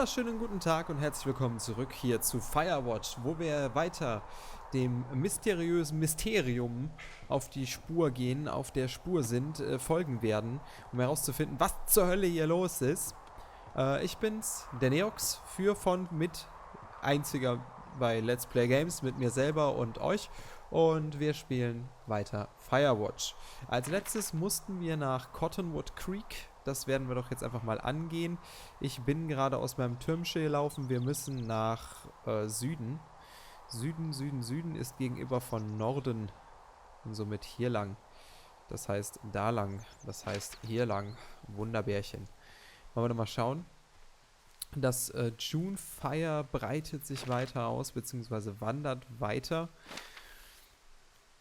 wunderschönen guten Tag und herzlich willkommen zurück hier zu Firewatch, wo wir weiter dem mysteriösen Mysterium auf die Spur gehen, auf der Spur sind, folgen werden, um herauszufinden, was zur Hölle hier los ist. Ich bin's, der Neox, mit einziger bei Let's Play Games, mit mir selber und euch. Und wir spielen weiter Firewatch. Als letztes mussten wir nach Cottonwood Creek. Das werden wir doch jetzt einfach mal angehen. Ich bin gerade aus meinem Türmchen gelaufen. Wir müssen nach Süden. Süden ist gegenüber von Norden. Und somit hier lang. Das heißt da lang. Das heißt hier lang. Wunderbärchen. Wollen wir doch mal schauen. Das June Fire breitet sich weiter aus, beziehungsweise wandert weiter.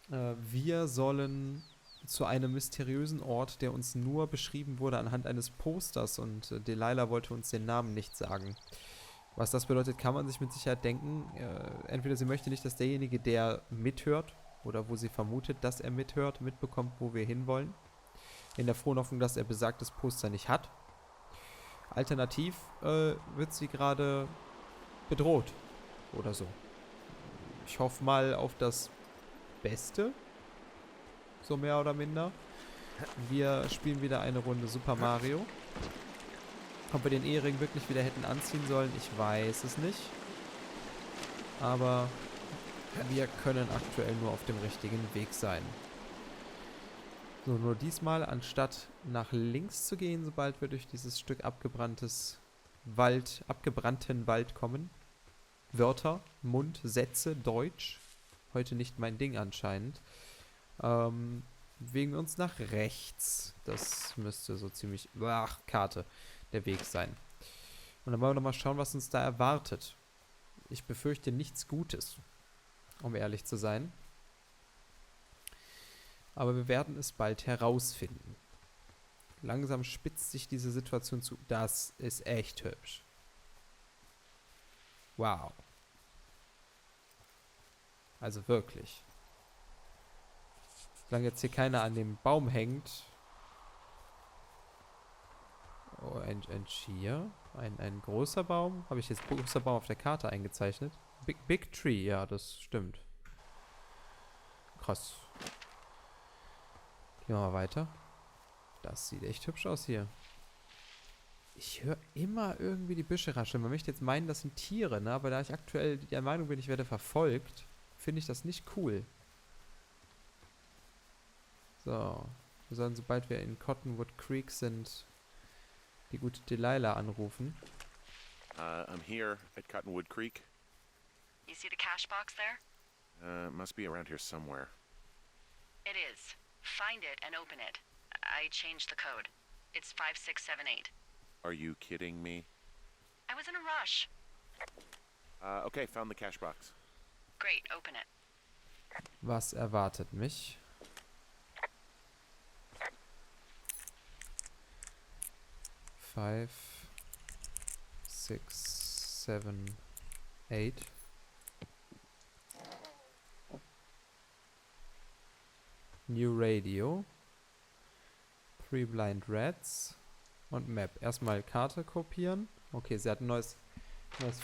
Wir sollen zu einem mysteriösen Ort, der uns nur beschrieben wurde anhand eines Posters, und Delilah wollte uns den Namen nicht sagen. Was das bedeutet, kann man sich mit Sicherheit denken. Entweder sie möchte nicht, dass derjenige, der mithört, oder wo sie vermutet, dass er mithört, mitbekommt, wo wir hinwollen. In der frohen Hoffnung, dass er besagtes Poster nicht hat. Alternativ wird sie gerade bedroht oder so. Ich hoffe mal auf das Beste, so mehr oder minder. Wir spielen wieder eine Runde Super Mario. Ob wir den Ehering wirklich wieder hätten anziehen sollen, ich weiß es nicht. Aber wir können aktuell nur auf dem richtigen Weg sein. So, nur diesmal, anstatt nach links zu gehen, sobald wir durch dieses Stück abgebrannten Wald kommen. Wörter, Mund, Sätze, Deutsch. Heute nicht mein Ding anscheinend. Bewegen wir uns nach rechts. Das müsste so ziemlich... Karte. Der Weg sein. Und dann wollen wir noch mal schauen, was uns da erwartet. Ich befürchte nichts Gutes, um ehrlich zu sein. Aber wir werden es bald herausfinden. Langsam spitzt sich diese Situation zu. Das ist echt hübsch. Wow. Also wirklich. Solange jetzt hier keiner an dem Baum hängt. Oh, ein Chia. Ein großer Baum. Habe ich jetzt großer Baum auf der Karte eingezeichnet? Big Tree, ja, das stimmt. Krass. Gehen wir mal weiter. Das sieht echt hübsch aus hier. Ich höre immer irgendwie die Büsche rascheln. Man möchte jetzt meinen, das sind Tiere, ne? Aber da ich aktuell der Meinung bin, ich werde verfolgt, finde ich das nicht cool. So. Wir sollen, sobald wir in Cottonwood Creek sind, die gute Delilah anrufen. I'm here at Cottonwood Creek. You see the cash box there? Must be around here somewhere. It is. Find it and open it. I changed the code. It's 5678. Are you kidding me? I was in a rush. Okay, found the cash box. Great, open it. Was erwartet mich? Five, 6, 7, 8. New Radio. 3 Blind Rats. Und Map. Erstmal Karte kopieren. Okay, sie hat ein neues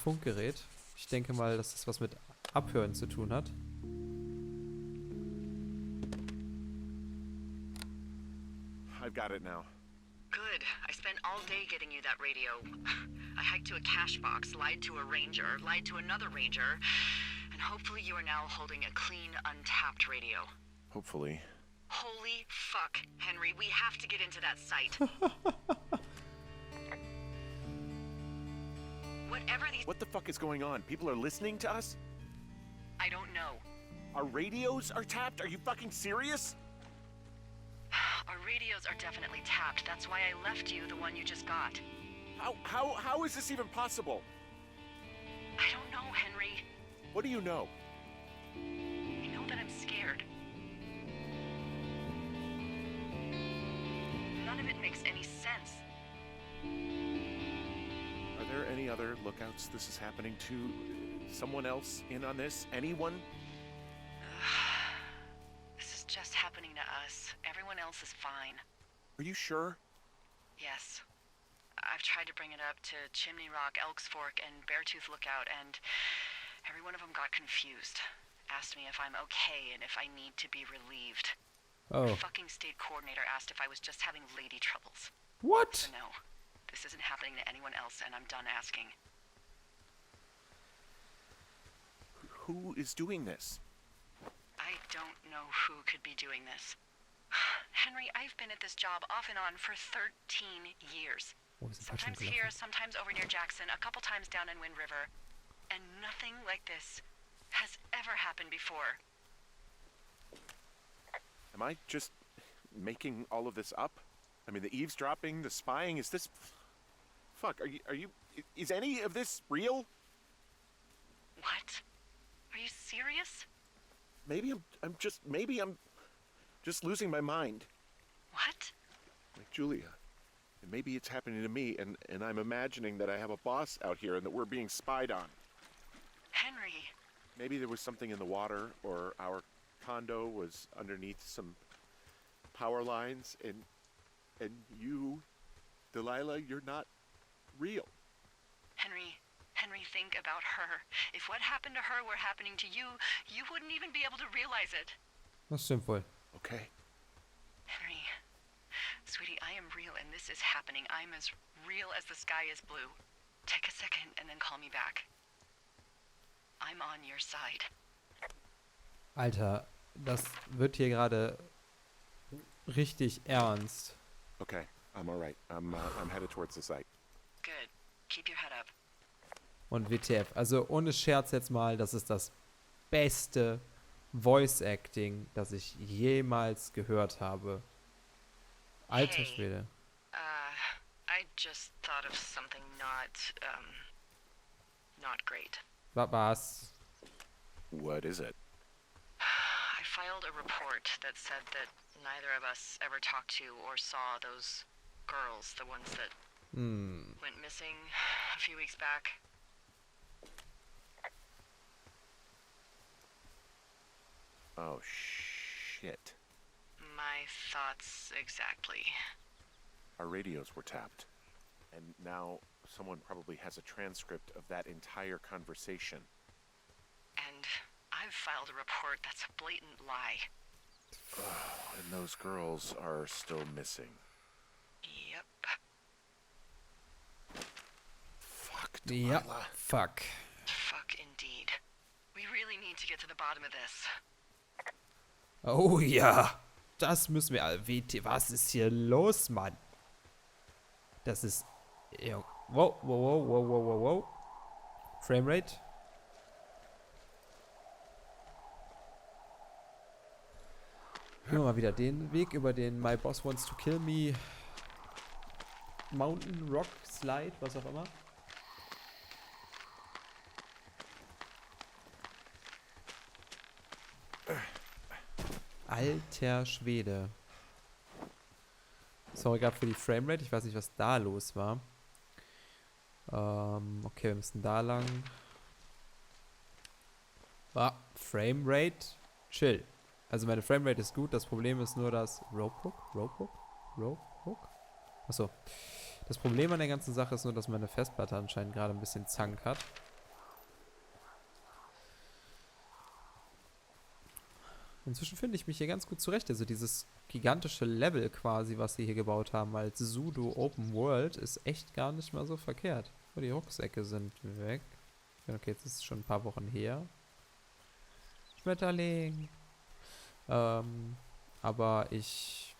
Funkgerät. Ich denke mal, dass das was mit Abhören zu tun hat. I've got it now. Good. I spent all day getting you that radio. I hiked to a cash box, lied to a ranger, lied to another ranger, and hopefully you are now holding a clean, untapped radio. Hopefully. Holy fuck, Henry, we have to get into that site. Whatever these... What the fuck is going on? People are listening to us? I don't know. Our radios are tapped? Are you fucking serious? Our radios are definitely tapped. That's why I left you the one you just got. How is this even possible? I don't know, Henry. What do you know? I know that I'm scared. None of it makes any sense. Are there any other lookouts this is happening to? Someone else in on this? Anyone? This is just happening to us. Everyone else is fine. Are you sure? Yes. I've tried to bring it up to Chimney Rock, Elks Fork, and Beartooth Lookout, and every one of them got confused. Asked me if I'm okay and if I need to be relieved. Oh. The fucking state coordinator asked if I was just having lady troubles. What? So no, this isn't happening to anyone else, and I'm done asking. Who is doing this? I don't know who could be doing this. Henry, I've been at this job off and on for 13 years. Oh, ist falsch Sometimes gelaufen. here, sometimes over near Jackson, a couple times down in Wind River. And nothing like this has ever happened before. Am I just making all of this up? I mean, the eavesdropping, the spying, is this... Fuck, is any of this real? What? Are you serious? Maybe I'm just losing my mind. What? Like Julia. And maybe it's happening to me, and I'm imagining that I have a boss out here and that we're being spied on. Henry. Maybe there was something in the water, or our condo was underneath some power lines, and you, Delilah, you're not real. Henry, think about her. If what happened to her were happening to you, you wouldn't even be able to realize it. Das stimmt wohl. Okay. Henry, sweetie, I am real and this is happening. I'm as real as the sky is blue. Take a second and then call me back. I'm on your side. Alter, das wird hier gerade richtig ernst. Okay, I'm all right. I'm headed towards the site. Good. Keep your head up. Und WTF, also ohne Scherz jetzt mal, das ist das beste Voice-Acting, das ich jemals gehört habe. Alter Hey. Schwede. I just thought of something not great. Was? What is it? I filed a report that said that neither of us ever talked to or saw those girls, the ones that went missing a few weeks back. Oh, shit. My thoughts exactly. Our radios were tapped. And now someone probably has a transcript of that entire conversation. And I've filed a report that's a blatant lie. And those girls are still missing. Yep. Fuck, Ja, Delilah. fuck. Fuck indeed. We really need to get to the bottom of this. Oh ja, das müssen wir. Was ist hier los, Mann? Das ist. Ja, wow. Framerate. Gehen wir mal wieder den Weg über den My Boss Wants to Kill Me Mountain, Rock, Slide, was auch immer. Alter Schwede. Sorry gerade für die Framerate. Ich weiß nicht, was da los war. Okay, wir müssen da lang. Framerate. Chill. Also meine Framerate ist gut. Das Problem ist nur das Rope Hook? Achso. Das Problem an der ganzen Sache ist nur, dass meine Festplatte anscheinend gerade ein bisschen Zank hat. Inzwischen finde ich mich hier ganz gut zurecht. Also dieses gigantische Level quasi, was sie hier gebaut haben als Sudo Open World, ist echt gar nicht mal so verkehrt. Oh, die Rucksäcke sind weg. Okay, jetzt ist es schon ein paar Wochen her. Schmetterling. Aber ich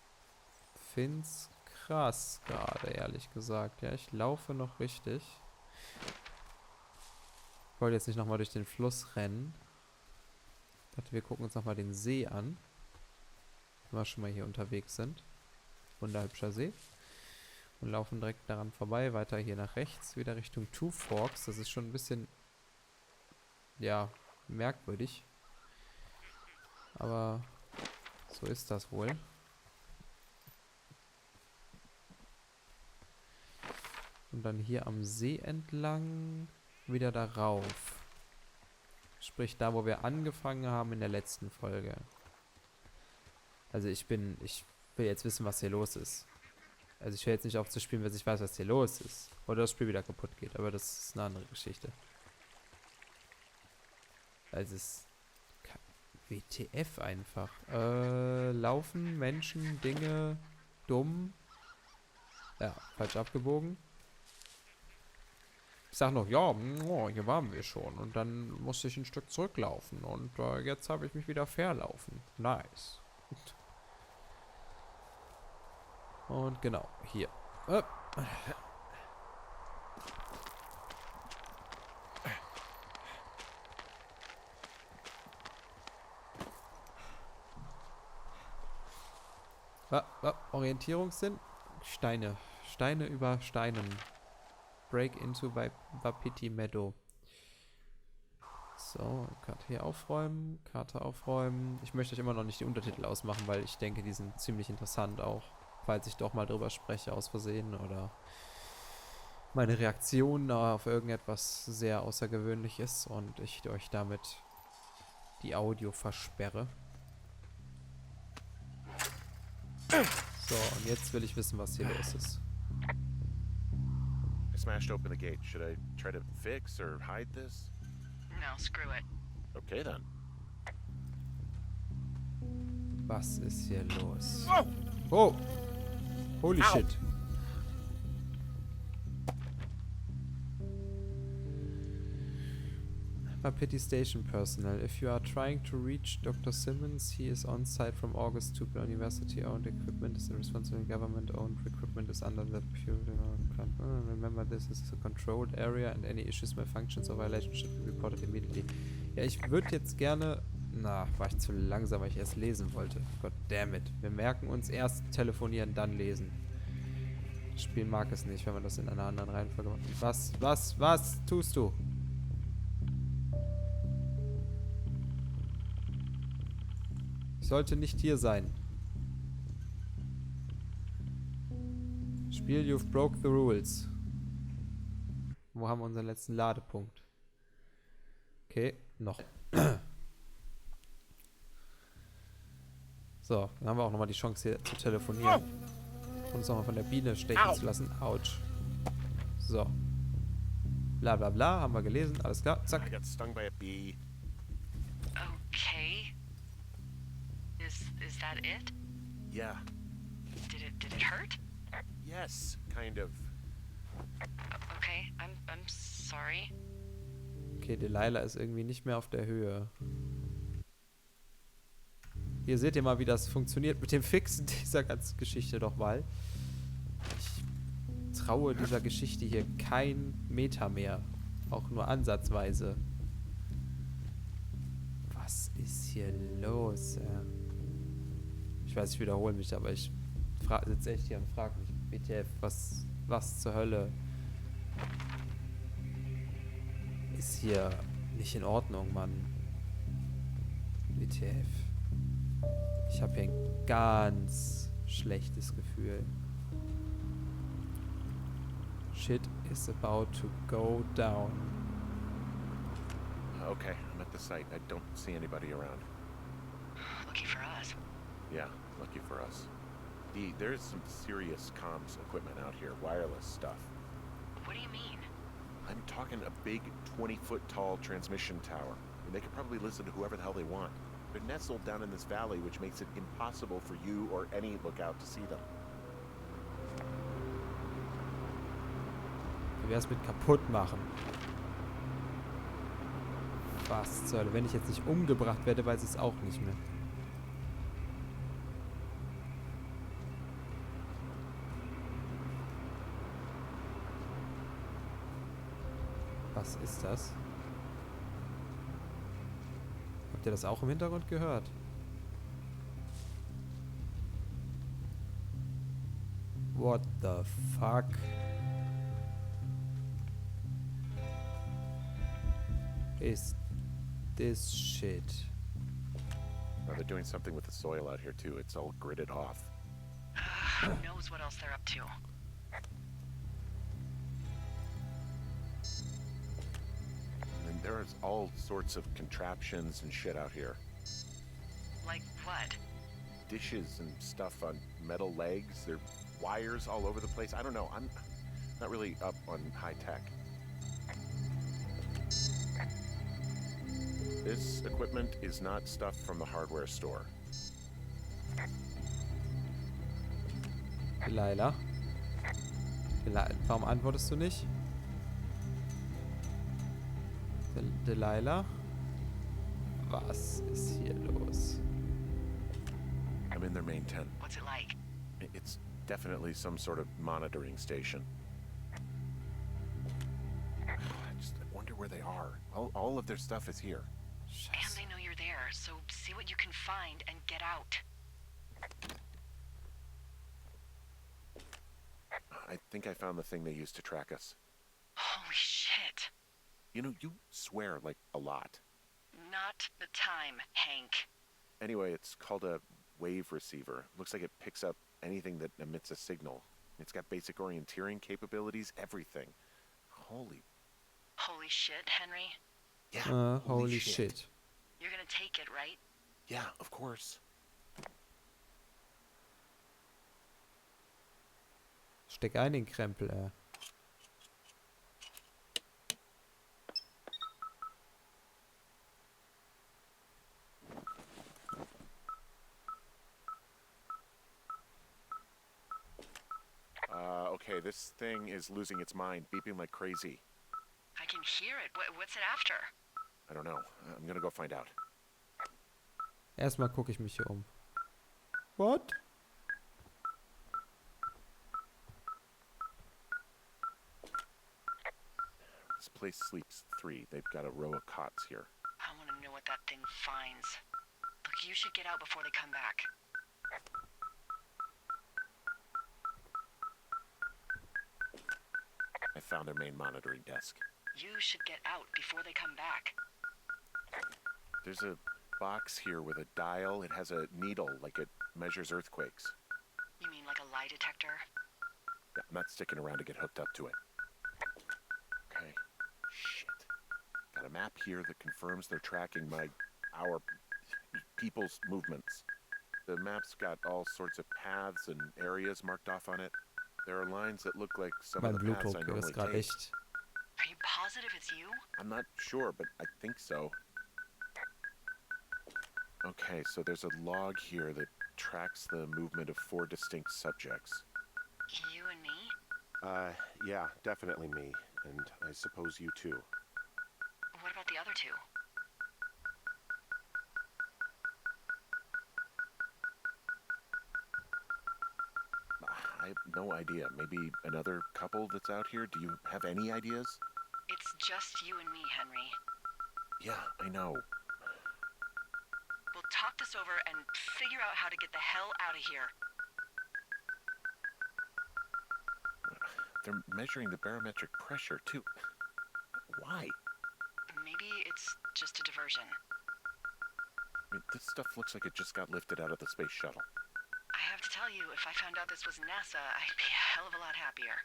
find's krass gerade, ehrlich gesagt. Ja, ich laufe noch richtig. Ich wollte jetzt nicht nochmal durch den Fluss rennen. Ich dachte, wir gucken uns nochmal den See an. Wenn wir schon mal hier unterwegs sind. Wunderhübscher See. Und laufen direkt daran vorbei. Weiter hier nach rechts. Wieder Richtung Two Forks. Das ist schon ein bisschen, ja, merkwürdig. Aber so ist das wohl. Und dann hier am See entlang wieder darauf. Sprich, da, wo wir angefangen haben in der letzten Folge. Also ich will jetzt wissen, was hier los ist. Also ich höre jetzt nicht auf zu spielen, bis ich weiß, was hier los ist. Oder das Spiel wieder kaputt geht, aber das ist eine andere Geschichte. Also es ist WTF einfach. Laufen, Menschen, Dinge, dumm. Ja, falsch abgebogen. Ich sag noch, ja, hier waren wir schon. Und dann musste ich ein Stück zurücklaufen. Und jetzt habe ich mich wieder verlaufen. Nice. Und genau, hier. Orientierungssinn? Steine. Steine über Steinen. Break into Wapiti Meadow. So, Karte hier aufräumen. Karte aufräumen. Ich möchte euch immer noch nicht die Untertitel ausmachen, weil ich denke, die sind ziemlich interessant auch. Falls ich doch mal drüber spreche aus Versehen oder meine Reaktion auf irgendetwas sehr Außergewöhnliches und ich euch damit die Audio versperre. So, und jetzt will ich wissen, was hier los ist. I smashed open the gate. Should I try to fix or hide this? No, screw it. Okay then. Was ist hier los? Oh! Holy shit. Wapiti Station personnel. If you are trying to reach Dr. Simmons, he is on site from August to the university-owned equipment is the responsible government-owned equipment is under the pure... remember, this is a controlled area and any issues, malfunctions or violations should be reported immediately. Ja, ich würde jetzt gerne... Na, war ich zu langsam, weil ich erst lesen wollte. God damn it. Wir merken uns erst telefonieren, dann lesen. Das Spiel mag es nicht, wenn man das in einer anderen Reihenfolge macht. Was tust du? Ich sollte nicht hier sein. Spiel, you've broke the rules. Wo haben wir unseren letzten Ladepunkt? Okay, noch. So, dann haben wir auch nochmal die Chance hier zu telefonieren. Und uns nochmal von der Biene stechen zu lassen. Autsch. So. Bla bla bla, haben wir gelesen. Alles klar, I zack. got stung by a bee. Okay. Is that it? Yeah. Did it hurt? Yes, kind of. Okay, I'm sorry. Okay, Delilah ist irgendwie nicht mehr auf der Höhe. Hier seht ihr mal, wie das funktioniert mit dem Fixen dieser ganzen Geschichte doch mal. Ich traue dieser Geschichte hier kein Meter mehr. Auch nur ansatzweise. Was ist hier los? Ich weiß, ich wiederhole mich, aber ich sitze echt hier und frage mich, WTF, was zur Hölle ist hier nicht in Ordnung, Mann? WTF. Ich habe hier ein ganz schlechtes Gefühl. Shit is about to go down. Okay, I'm at the site. I don't see anybody around. Lucky for us. Yeah, lucky for us. There's some serious comms equipment out here, wireless stuff. What do you mean? I'm talking a big 20-foot tall transmission tower. And they could probably listen to whoever the hell they want. They're nestled down in this valley, which makes it impossible for you or any lookout to see them. Wie wär's mit kaputt machen? Was zur Hölle? Wenn ich jetzt nicht umgebracht werde, weiß ich es auch nicht mehr. Was ist das? Habt ihr das auch im Hintergrund gehört? What the fuck? Is this shit? Now they're doing something with the soil out here too. It's all gridded off. Who knows what else they're up to? And there's all sorts of contraptions and shit out here. Like what? dishes and stuff on metal legs. There are wires all over the place. I don't know. I'm not really up on high tech. This equipment is not stuff from the hardware store. Delilah? Warum antwortest du nicht? Delilah? Was ist hier los? I'm in their main tent. What's it like? It's definitely some sort of monitoring station. I wonder where they are. All of their stuff is here. And Scheiße. they know you're there, so see what you can find and get out. I think I found the thing they used to track us. Holy shit. You know, you swear like a lot. Not the time, Hank. Anyway, it's called a wave receiver. Looks like it picks up anything that emits a signal. It's got basic orienteering capabilities, everything. Holy shit, Henry. yeah. Holy shit. You're gonna take it, right? Yeah, of course. Steck ein den Krempel, Okay, this thing is losing its mind, beeping like crazy. I can hear it. What's it after? I don't know. I'm gonna go find out. Erstmal gucke ich mich hier um. What? This place sleeps 3. They've got a row of cots here. I want to know what that thing finds. Look, you should get out before they come back. I found their main monitoring desk. You should get out before they come back. There's a box here with a dial. It has a needle, like it measures earthquakes. You mean like a lie detector? Yeah, I'm not sticking around to get hooked up to it. Okay. Shit. Got a map here that confirms they're tracking our people's movements. The map's got all sorts of paths and areas marked off on it. There are lines that look like some Mein of the paths I Blutdruck normally ist gerade take. echt. Are you positive it's you? I'm not sure, but I think so. Okay, so there's a log here that tracks the movement of 4 distinct subjects. You and me? Yeah, definitely me. And I suppose you too. What about the other two? I have no idea. Maybe another couple that's out here? Do you have any ideas? It's just you and me, Henry. Yeah, I know. We'll talk this over and figure out how to get the hell out of here. They're measuring the barometric pressure, too. Why? Maybe it's just a diversion. I mean, this stuff looks like it just got lifted out of the space shuttle. I have to tell you, if I found out this was NASA, I'd be a hell of a lot happier.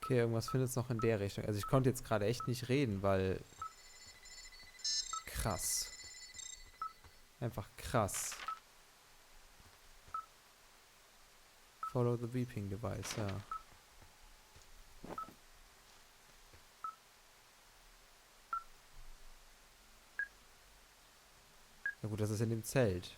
Okay, irgendwas findet es noch in der Richtung. Also ich konnte jetzt gerade echt nicht reden, weil... Krass. Einfach krass. Follow the beeping device, ja. Ja gut, das ist in dem Zelt.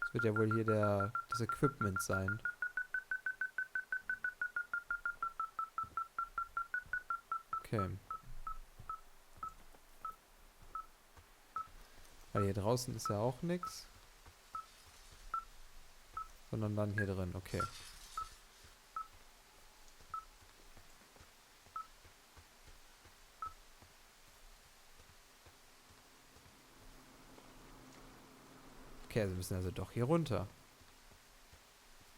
Das wird ja wohl hier das Equipment sein. Okay. Weil hier draußen ist ja auch nichts. Sondern dann hier drin, okay. Okay, wir müssen also doch hier runter.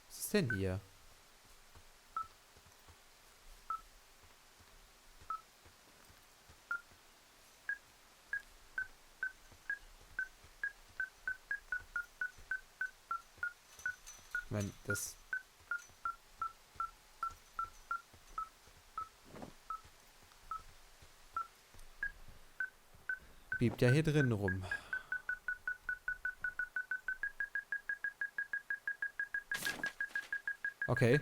Was ist denn hier? Ich meine, das... Biebt ja hier drin rum. Okay.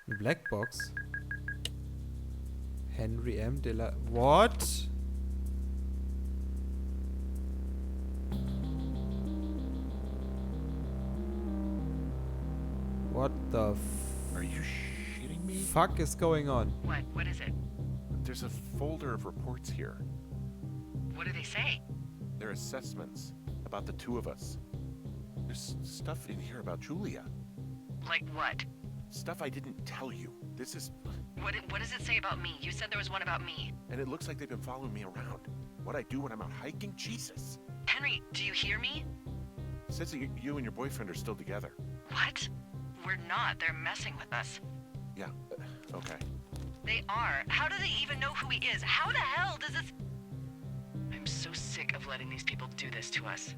Eine Blackbox. Henry M. de la... What? What the Are you shitting me? fuck is going on? What? What is it? There's a folder of reports here. What do they say? They're assessments about the two of us. There's stuff in here about Julia. Like what? Stuff I didn't tell you. This is... What does it say about me? You said there was one about me. And it looks like they've been following me around. What I do when I'm out hiking? Jesus. Henry, do you hear me? It says that you and your boyfriend are still together. What? We're not. They're messing with us. Yeah, okay. They are. How do they even know who he is? How the hell does this... I'm so sick of letting these people do this to us.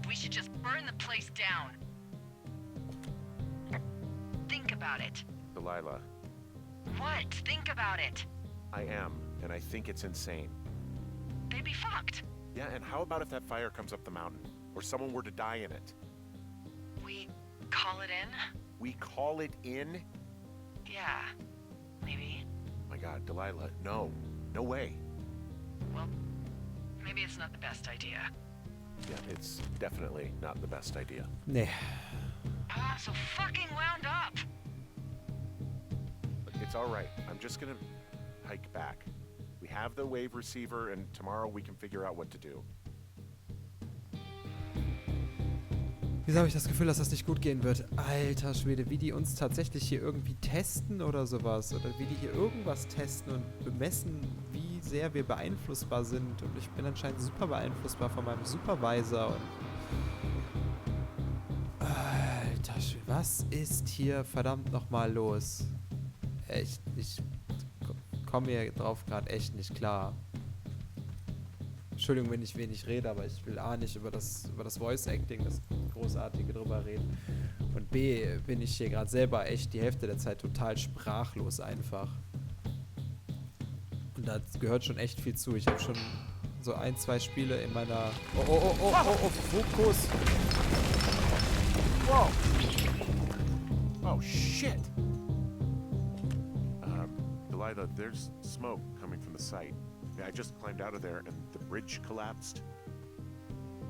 We should just burn the place down. Think about it. Delilah, What? Think about it. I am, and I think it's insane. They'd be fucked. Yeah, and how about if that fire comes up the mountain? Or someone were to die in it? We call it in? We call it in? Yeah. Maybe. My God, Delilah, no. No way. Well, maybe it's not the best idea. Yeah, it's definitely not the best idea. Nee. Ah, so fucking wound up. It's all right. I'm just gonna hike back. We have the wave receiver, and tomorrow we can figure out what to do. Wieso habe ich das Gefühl, dass das nicht gut gehen wird? Alter Schwede, wie die uns tatsächlich hier irgendwie testen oder sowas. Oder wie die hier irgendwas testen und bemessen, wie sehr wir beeinflussbar sind. Und ich bin anscheinend super beeinflussbar von meinem Supervisor. Und Alter Schwede, was ist hier verdammt nochmal los? Ich komme hier drauf gerade echt nicht klar. Entschuldigung, wenn ich wenig rede, aber ich will A, nicht über das Voice Acting, das Großartige, drüber reden. Und B, bin ich hier gerade selber echt die Hälfte der Zeit total sprachlos einfach. Und da gehört schon echt viel zu. Ich habe schon so 1, 2 Spiele in meiner... Oh, Fokus! Whoa! Oh, shit! Delilah, there's smoke coming from the site. Yeah, I just climbed out of there and the bridge collapsed.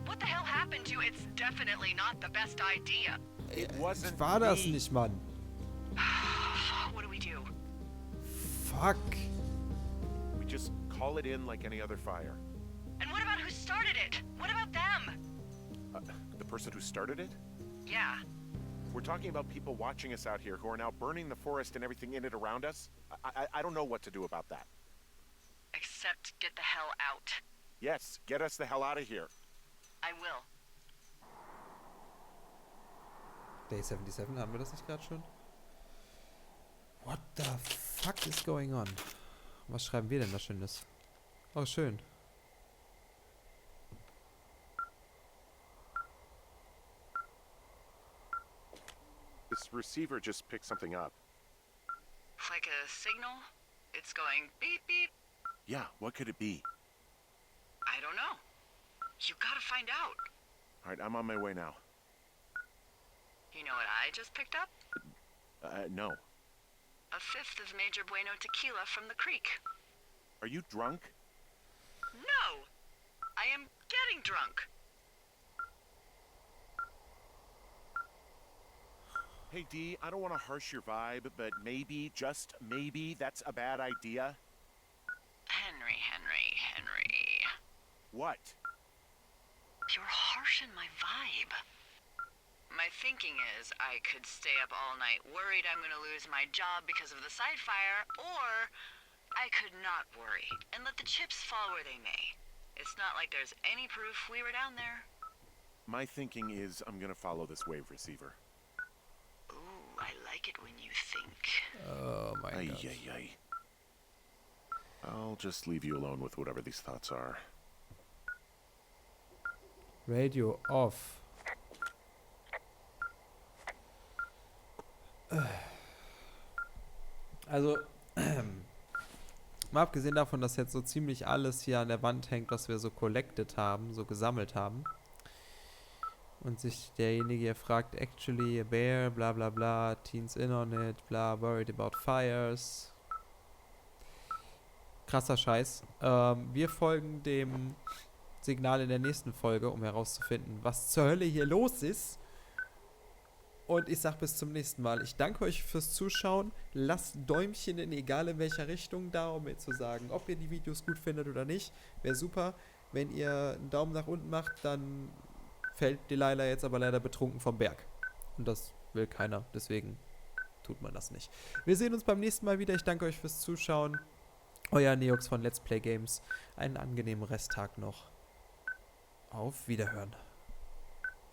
What the hell happened to you? It's definitely not the best idea. It wasn't War das me. nicht, Mann? What do we do? Fuck. We just call it in like any other fire. And what about who started it? What about them? The person who started it? Yeah. We're talking about people watching us out here who are now burning the forest and everything in it around us. I don't know what to do about that. Except get the hell out. Yes, get us the hell out of here. I will. Day 77, haben wir das nicht gerade schon? What the fuck is going on? Was schreiben wir denn da Schönes? Oh, schön. This receiver just picked something up. Like a signal? It's going beep beep. Yeah, what could it be? I don't know. You gotta find out. All right, I'm on my way now. You know what I just picked up? No. A fifth of Major Bueno tequila from the creek. Are you drunk? No! I am getting drunk. Hey, Dee, I don't want to harsh your vibe, but maybe, just maybe, that's a bad idea. Henry. What? You're harshing my vibe. My thinking is I could stay up all night worried I'm gonna lose my job because of the side fire, or I could not worry and let the chips fall where they may. It's not like there's any proof we were down there. My thinking is I'm gonna follow this wave receiver. Ooh, I like it when you think. Oh my Ay, god. ay, ay. I'll just leave you alone with whatever these thoughts are. Radio off. Also, mal abgesehen davon, dass jetzt so ziemlich alles hier an der Wand hängt, was wir so collected haben, so gesammelt haben. Und sich derjenige hier fragt, actually a bear, bla bla bla, teens in on it, bla, worried about fires. Krasser Scheiß. Wir folgen dem Signal in der nächsten Folge, um herauszufinden, was zur Hölle hier los ist. Und ich sag bis zum nächsten Mal. Ich danke euch fürs Zuschauen. Lasst Däumchen in egal in welcher Richtung da, um mir zu sagen, ob ihr die Videos gut findet oder nicht. Wäre super. Wenn ihr einen Daumen nach unten macht, dann fällt Delilah jetzt aber leider betrunken vom Berg. Und das will keiner. Deswegen tut man das nicht. Wir sehen uns beim nächsten Mal wieder. Ich danke euch fürs Zuschauen. Euer Neox von Let's Play Games. Einen angenehmen Resttag noch. Auf Wiederhören.